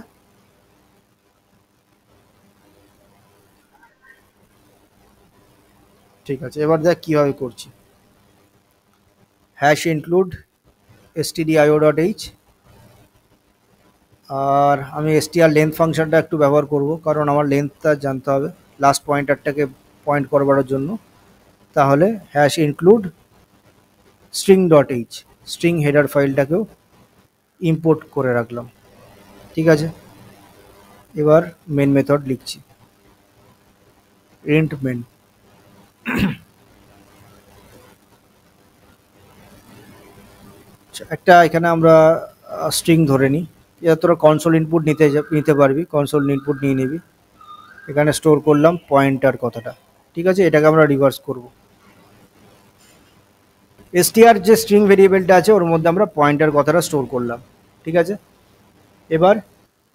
ঠিক আছে, এবার দেখ কীভাবে করছি। হ্যাশ ইনক্লুড stdio.h, আর আমি str লেন্থ ফাংশনটা একটু ব্যবহার করব, কারণ আমার লেন্থটা জানতে হবে লাস্ট পয়েন্টারটাকে পয়েন্ট করবার জন্য। তাহলে hash include string.h, string header ফাইলটাকেও ইম্পোর্ট করে রাখলাম। ঠিক আছে, এবার মেন মেথড লিখছি, int main। একটা এখানে আমরা স্ট্রিং ধরে নিই, এটা তোরা কনসোল ইনপুট নিতে পারবি, কনসোল ইনপুট নিয়ে নিবি। এখানে স্টোর করলাম পয়েন্টার কথাটা। ঠিক আছে, এটাকে আমরা রিভার্স করব। str যে স্ট্রিং ভেরিয়েবলটা আছে ওর মধ্যে আমরা পয়েন্টার কথাটা স্টোর করলাম। ঠিক আছে, এবার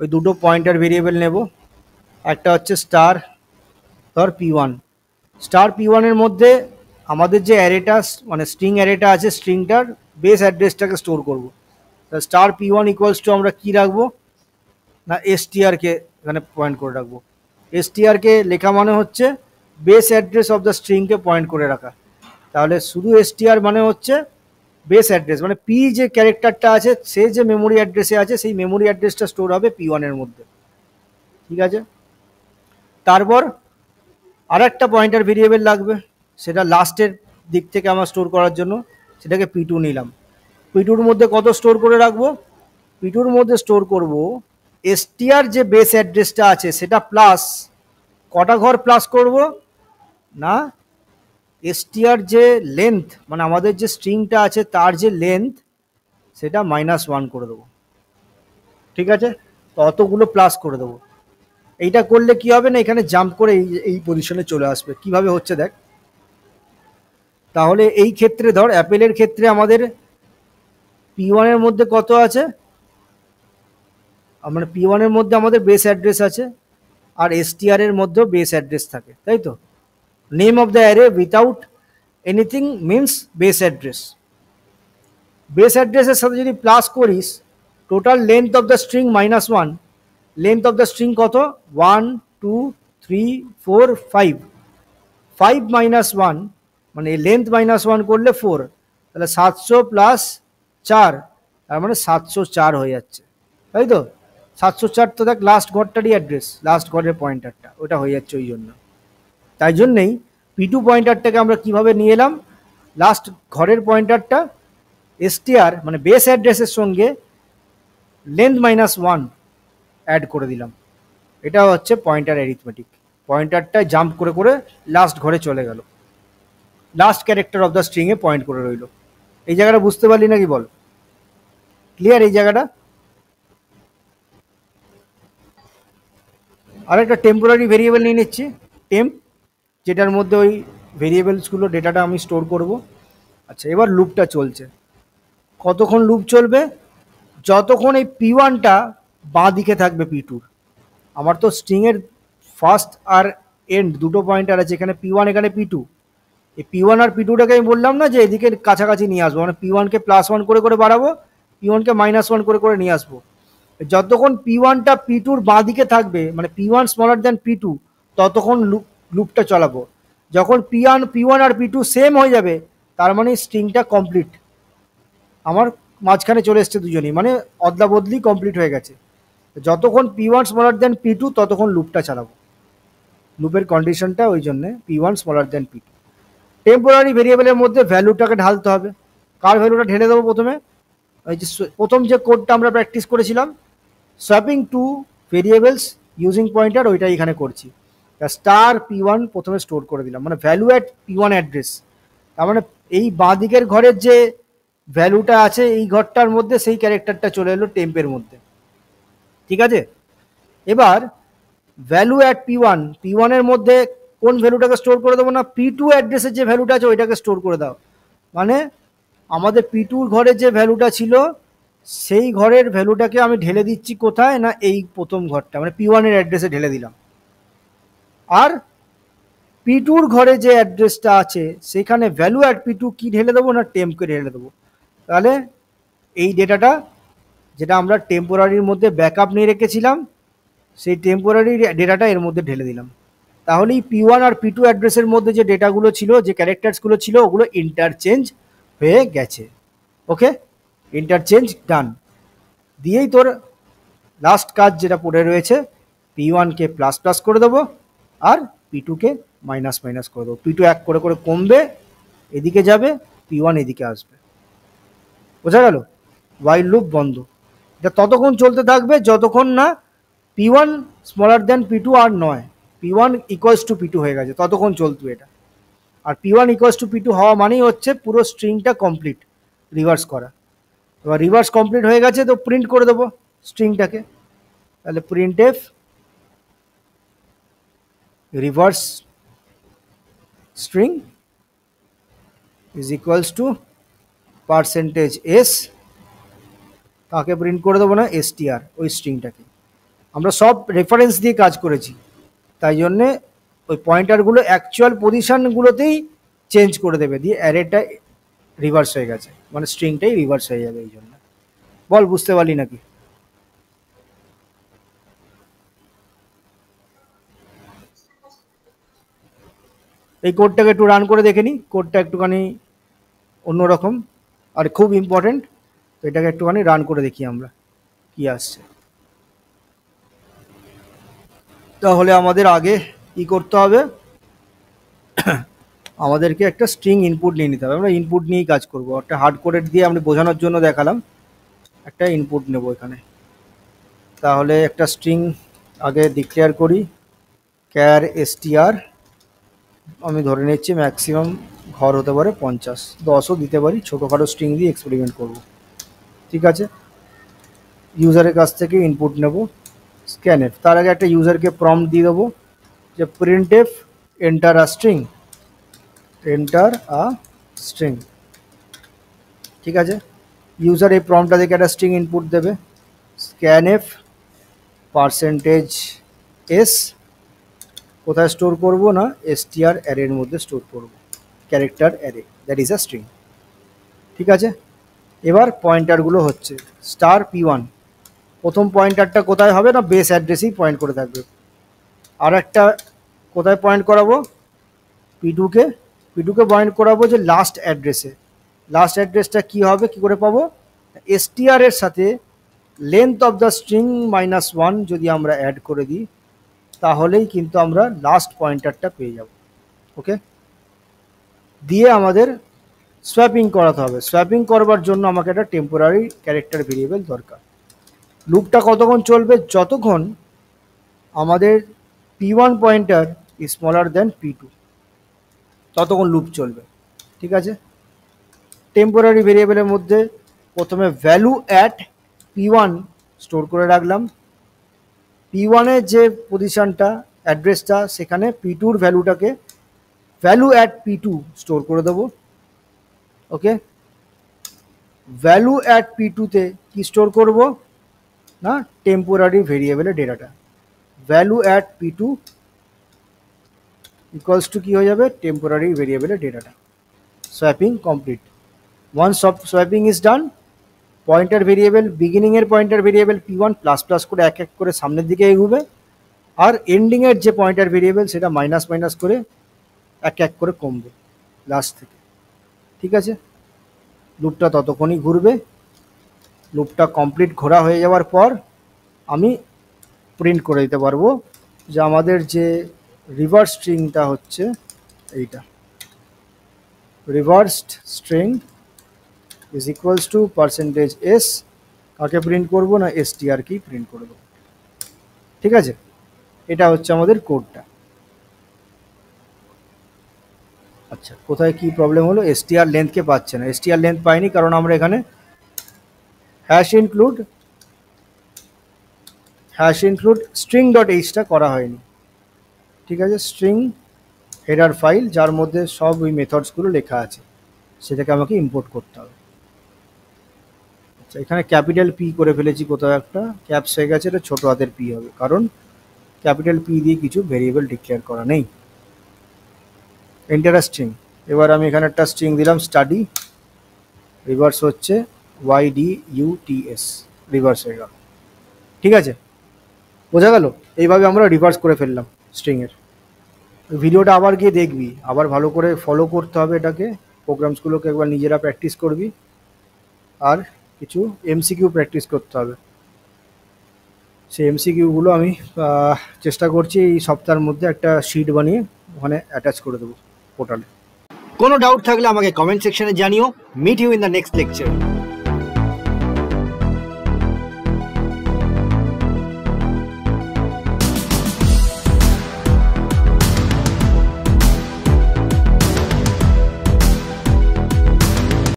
ওই দুটো পয়েন্টার ভেরিয়েবল নেব, একটা হচ্ছে স্টার ধর P1, স্টার P1 এর মধ্যে আমাদের যে অ্যারেটা মানে স্ট্রিং অ্যারেটা আছে, স্ট্রিংটার বেস অ্যাড্রেসটাকে স্টোর করব। স্টার P1 ইকুয়ালস টু আমরা কি রাখবো না, str-কে এখানে পয়েন্ট করে রাখবো। str-কে লেখা মানে হচ্ছে বেস অ্যাড্রেস অফ দ্য স্ট্রিংকে পয়েন্ট করে রাখা, তাহলে শুধু str মানে হচ্ছে বেস অ্যাড্রেস, মানে P যে ক্যারেক্টারটা আছে সে যে মেমোরি অ্যাড্রেসে আছে সেই মেমোরি অ্যাড্রেসটা স্টোর হবে P1 এর মধ্যে। ঠিক আছে, তারপর আর একটা পয়েন্টার ভেরিয়েবল লাগবে, সেটা লাস্টের দিক থেকে আমার স্টোর করার জন্য, সেটাকে P2 নিলাম। P2-র মধ্যে কত স্টোর করে রাখবো, P2-র মধ্যে স্টোর করব str যে বেস অ্যাড্রেসটা আছে সেটা প্লাস কটা ঘর প্লাস করব না, str যে লেন্থ মানে আমাদের যে স্ট্রিংটা আছে তার যে লেন্থ সেটা -1 করে দেবো। ঠিক আছে, তো অতগুলো প্লাস করে দেবো। এইটা করলে কি হবে না, এখানে জাম্প করে এই পজিশনে চলে আসবে। কিভাবে হচ্ছে দেখ, তাহলে এই ক্ষেত্রে ধর অ্যাপেলের ক্ষেত্রে আমাদের P1 এর মধ্যে কত আছে, মানে P1 এর মধ্যে আমাদের বেস অ্যাড্রেস আছে, আর str এর মধ্যেও বেস অ্যাড্রেস থাকে, তাই তো? Name of the array without anything means base address. Base অ্যাড্রেসের সাথে যদি প্লাস করিস total length of the string -1, length of the string কত 1 2 3 4 5, 5 -1 মানে লেন্থ -1 করলে 4, তাহলে 700 প্লাস 4, তার মানে 704 হয়ে যাচ্ছে, তাই তো? 704 তো দেখ লাস্ট ঘরটারই অ্যাড্রেস, লাস্ট ঘরের পয়েন্টারটা ওটা হয়ে যাচ্ছে ওই জন্য। তাই জন্যেই P2 পয়েন্টারটাকে আমরা কিভাবে নিয়ে এলাম, লাস্ট ঘরের পয়েন্টারটা str মানে বেস অ্যাড্রেসের সঙ্গে লেন্থ -1 অ্যাড করে দিলাম। এটা হচ্ছে পয়েন্টার অ্যারিথমেটিক। পয়েন্টারটা জাম্প করে করে লাস্ট ঘরে চলে গেল, লাস্ট ক্যারেক্টার অফ দ্য স্ট্রিংয়ে পয়েন্ট করে রইল। এই জায়গাটা বুঝতে পারলি নাকি বল? ক্লিয়ার এই জায়গাটা? আর একটা টেম্পোরারি ভেরিয়েবল নিয়ে নিচ্ছি, টেম্প, যেটার মধ্যে ওই ভেরিয়েবলসগুলো ডেটাটা আমি স্টোর করব। আচ্ছা, এবার লুপটা চলছে। কতক্ষণ লুপ চলবে? যতক্ষণ এই P1টা বাঁ দিকে থাকবে P2-র। আমার তো স্ট্রিংয়ের ফার্স্ট আর এন্ড দুটো পয়েন্টার আছে, এখানে P1 এখানে P2। এই P1 আর P2টাকে আমি বললাম না যে এদিকে কাছাকাছি নিয়ে আসবো, মানে P1কে +1 করে করে বাড়াবো, P1কে -1 করে করে নিয়ে আসবো। যতক্ষণ P1টা P2-র বাঁ দিকে থাকবে, মানে P1 স্মলার দ্যান P2, ততক্ষণ লুপটা চালাবো। যখন P1 আর P2 সেম হয়ে যাবে, তার মানে স্ট্রিংটা কমপ্লিট, আমার মাঝখানে চলে এসছে দুজনেই, মানে অদলা বদলি কমপ্লিট হয়ে গেছে। যতক্ষণ P1 স্মলার দ্যান P2 ততক্ষণ লুপটা চালাবো। লুপের কন্ডিশনটা ওই জন্যে P1 smaller than P2। Temporary ভেরিয়েবলের মধ্যে ভ্যালুটাকে ঢালতে হবে। কার ভ্যালুটা ঢেলে দেবো প্রথমে? ওই যে প্রথম যে কোডটা আমরা প্র্যাকটিস করেছিলাম, swapping two variables using pointer, ওইটা এখানে করছি। স্টার P1 প্রথমে স্টোর করে দিলাম, মানে ভ্যালু অ্যাট P1 অ্যাড্রেস। তার মানে এই বাঁ দিকের ঘরের যে ভ্যালুটা আছে এই ঘরটার মধ্যে সেই ক্যারেক্টারটা চলে এলো টেম্পের মধ্যে, ঠিক আছে? এবার ভ্যালু অ্যাট P1 এর মধ্যে কোন ভ্যালুটাকে স্টোর করে দেবো না, P2 অ্যাড্রেসের যে ভ্যালুটা আছে ওইটাকে স্টোর করে দাও। মানে আমাদের P2 ঘরের যে ভ্যালুটা ছিল সেই ঘরের ভ্যালুটাকে আমি ঢেলে দিচ্ছি কোথায় না, এই প্রথম ঘরটা, মানে P1 এর অ্যাড্রেসে ঢেলে দিলাম। আর P2-র ঘরে যে অ্যাড্রেসটা আছে সেখানে ভ্যালু অ্যাট P2 কি ঢেলে দেবো না, টেম্পকে ঢেলে দেবো। তাহলে এই ডেটাটা যেটা আমরা টেম্পোরারির মধ্যে ব্যাকআপ নিয়ে রেখেছিলাম, সেই টেম্পোরারি ডেটাটা এর মধ্যে ঢেলে দিলাম। তাহলেই P1 আর P2 অ্যাড্রেসের মধ্যে যে ডেটাগুলো ছিল, যে ক্যারেক্টার্সগুলো ছিল, ওগুলো ইন্টারচেঞ্জ হয়ে গেছে। ওকে, ইন্টারচেঞ্জ ডান। দিয়েই তোর লাস্ট কাজ যেটা পড়ে রয়েছে, P1কে প্লাস প্লাস করে দেবো আর P2কে মাইনাস মাইনাস করে দেবো। P2 এক করে করে কমবে, এদিকে যাবে, P1 এদিকে আসবে। বোঝা গেল? হোয়াইল লুপ বন্ধ। এটা ততক্ষণ চলতে থাকবে যতক্ষণ না P1 স্মলার দ্যান P2 আর নয়, P1 ইকুয়ালস টু P2 হয়ে গেছে, ততক্ষণ চলবে এটা। আর P1 ইকুয়ালস টু P2 হওয়া মানেই হচ্ছে পুরো স্ট্রিংটা কমপ্লিট, রিভার্স করা। এবার রিভার্স কমপ্লিট হয়ে গেছে তো প্রিন্ট করে দেবো স্ট্রিংটাকে। তাহলে print F reverse string is equals to %s, তাকে প্রিন্ট করে দেবো না, str, ওই স্ট্রিংটাকে। আমরা সব রেফারেন্স দিয়ে কাজ করেছি, তাই জন্যে ওই পয়েন্টারগুলো অ্যাকচুয়াল পজিশানগুলোতেই চেঞ্জ করে দেবে, দিয়ে অ্যারেটা রিভার্স হয়ে গেছে, মানে স্ট্রিংটাই রিভার্স হয়ে যাবে। এই জন্য বল, বুঝতে পারলি নাকি? এই কোডটাকে একটু রান করে দেখে নিই। কোডটা একটুখানি অন্যরকম আর খুব ইম্পর্টেন্ট, তো এটাকে একটুখানি রান করে দেখি আমরা কি আসছে। তাহলে আমাদের আগে কি করতে হবে, আমাদেরকে একটা স্ট্রিং ইনপুট নিয়ে নিতে হবে। আমরা ইনপুট নিয়েই কাজ করব, একটা হার্ড কোডেড দিয়ে আমি বোঝানোর জন্য দেখালাম। একটা ইনপুট নেব এখানে। তাহলে একটা স্ট্রিং আগে ডিক্লেয়ার করি, ক্যার str, আমি ধরে নিচ্ছি ম্যাক্সিমাম ঘর হতে পারে 50, 10ও দিতে পারি, ছোটোখাটো স্ট্রিং দিয়ে এক্সপেরিমেন্ট করব, ঠিক আছে? ইউজারের কাছ থেকে ইনপুট নেব স্ক্যানএফ। তার আগে একটা ইউজারকে প্রম্পট দিয়ে দেবো যে প্রিন্ট এফ এন্টার আ স্ট্রিং, এন্টার আ স্ট্রিং, ঠিক আছে? ইউজার এই প্রম্পটটা দেখে একটা স্ট্রিং ইনপুট দেবে, স্ক্যানএফ %s, কোথায় স্টোর করব না, str অ্যারের মধ্যে স্টোর করব, character array, that is a string, ঠিক আছে? এবার পয়েন্টারগুলো হচ্ছে স্টার P1, প্রথম পয়েন্টারটা কোথায় হবে না, বেস অ্যাড্রেসেই পয়েন্ট করে থাকবে। আর একটা কোথায় পয়েন্ট করাবো, P2কে পয়েন্ট করাবো যে লাস্ট অ্যাড্রেসে। লাস্ট অ্যাড্রেসটা কি হবে, কি করে পাবো, str এর সাথে লেন্থ অফ দ্য স্ট্রিং -1 যদি আমরা অ্যাড করে দিই তাহলেই কিন্তু আমরা লাস্ট পয়েন্টারটা পেয়ে যাব। ওকে, দিয়ে আমাদের সোয়াপিং করাতে হবে। সোয়াপিং করবার জন্য আমাকে একটা টেম্পোরারি ক্যারেক্টার ভেরিয়েবল দরকার। লুপটা কতক্ষণ চলবে, যতক্ষণ আমাদের P1 pointer is smaller then P2 ততক্ষণ লুপ চলবে। ঠিক আছে, টেম্পোরারি ভেরিয়েবলের মধ্যে প্রথমে ভ্যালু অ্যাট P1 স্টোর করে রাখলাম। P1 এর যে পজিশনটা, অ্যাড্রেসটা, সেখানে P2 এর ভ্যালুটাকে ভ্যালু অ্যাট P2 স্টোর করে দেবো। ওকে, ভ্যালু অ্যাট P2 তে কি স্টোর করব না, টেম্পোরারি ভেরিয়েবলের ডেটাটা। Value at P2 equals to কি হয়ে যাবে, টেম্পোরারি ভেরিয়েবলের ডেটাটা। Swapping complete. Once swapping is done, pointer variable, বিগিনিংয়ের pointer variable P1 plus plus করে এক এক করে সামনের দিকে এগোবে, আর এন্ডিংয়ের যে পয়েন্টার ভেরিয়েবল সেটা মাইনাস মাইনাস করে এক এক করে কমবে লাস্ট থেকে। ঠিক আছে, লুপটা ততক্ষণই ঘুরবে। লুপটা কমপ্লিট ঘোরা হয়ে যাওয়ার পর আমি প্রিন্ট করে দিতে পারবো যে আমাদের যে রিভার্স স্ট্রিংটা হচ্ছে এইটা, reversed string is equals to %s, কাকে প্রিন্ট করব না, str কি প্রিন্ট করব। ঠিক আছে, এটা হচ্ছে আমাদের কোডটা। আচ্ছা, কোথায় কি প্রবলেম হলো, str লেন্থকে পাচ্ছে না। str লেন্থ পাইনি কারণ আমরা এখানে হ্যাশ ইনক্লুড string.h টা করা হয়নি। ঠিক আছে, স্ট্রিং হেডার ফাইল যার মধ্যে সব ওই মেথডসগুলো লেখা আছে সেটাকে আমাকে ইম্পোর্ট করতে হবে। আচ্ছা, এখানে ক্যাপিটাল P করে ফেলেছি, কোথাও একটা ক্যাপস হয়ে গেছে, এটা ছোটো হাতের P হবে কারণ ক্যাপিটাল P দিয়ে কিছু ভেরিয়েবল ডিক্লেয়ার করা নেই। এন্টার স্ট্রিং, এবার আমি এখানে একটা স্ট্রিং দিলাম স্টাডি, রিভার্স হচ্ছে YDUTS, রিভার্স হয়ে গেল। ঠিক আছে, বোঝা গেল? এইভাবে আমরা রিভার্স করে ফেললাম স্ট্রিংয়ের। ভিডিওটা আবার গিয়ে দেখবি, আবার ভালো করে ফলো করতে হবে এটাকে, প্রোগ্রামসগুলোকে একবার নিজেরা প্র্যাকটিস করবি, আর কিছু MCQ প্র্যাকটিস করতে হবে। সেই MCQগুলো আমি চেষ্টা করছি এই সপ্তাহের মধ্যে একটা শিট বানিয়ে ওখানে অ্যাটাচ করে দেবো পোর্টালে। কোনো ডাউট থাকলে আমাকে কমেন্ট সেকশনে জানিও। Meet you in the next lecture.